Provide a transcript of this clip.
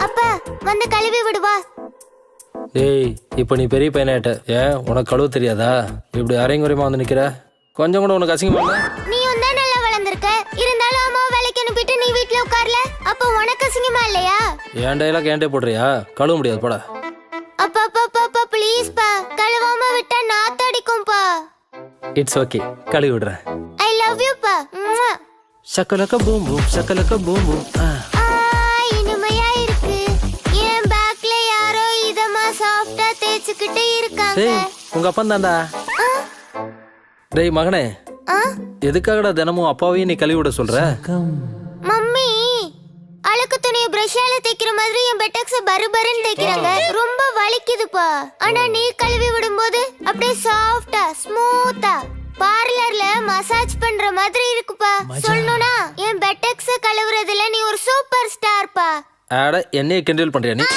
அப்பா வந்து கழுவி விடுவா. டேய் இப்போ நீ பெரிய பையனாயிட்ட, ஏன் உனக்கு கழுவு தெரியாதா? இப்படி அரைங்குறையமா வந்து நிக்கிற, கொஞ்சம் கூட உனக்கு அசிங்கமா இல்ல? நீயும் தான் நல்லா வளர்ந்திருக்க, இருந்தாலும் அம்மா வேலைக்கு அனுப்பிட்டு நீ வீட்ல உட்கார்ல, அப்ப உனக்கு அசிங்கமா இல்லையா? என் டைலாக் என்கிட்ட போடுறியா? கழுவ முடியாது போடா. அப்பா அப்பா அப்பா ப்ளீஸ் பா, கழுவாம விட்டா நாத்தடிக்கும்பா. இட்ஸ் ஓகே, கழுவி விடுறேன். ஐ லவ் யூ பா. சக்கலக்க பூம் பூம் சக்கலக்க பூம் பூம். இனிமையா இருக்கு. என் பேக்ல யாரோ இதமா சாஃப்ட்டா தேய்ச்சிக்கிட்டு இருக்காங்க. டேய் உங்க அப்பா தான்டா. டேய் மகனே, எதுக்காகடா தினமும் அப்பாவையும் நீ கழுவி விட சொல்ற? மம்மி அழுக்கு துணியை பிரஷால தேய்க்கிற மாதிரி என் பெட்டக்ஸ பருபருன்னு தேய்க்கிறாங்க, ரொம்ப வலிக்குதுப்பா. ஆனா நீ கழுவி விடும்போது அப்படியே சாஃப்ட்டா ஸ்மூத்தா பார்லர்ல மசாஜ் பண்ற மாதிரி இருக்குப்பா. சொல்லணும்னா என் பெட்டக்ஸ கழுவுறதுல நீ ஒரு சூப்பர் ஸ்டார்ப்பா. ஆட என்னைய கிண்டல் பண்றியா நீ?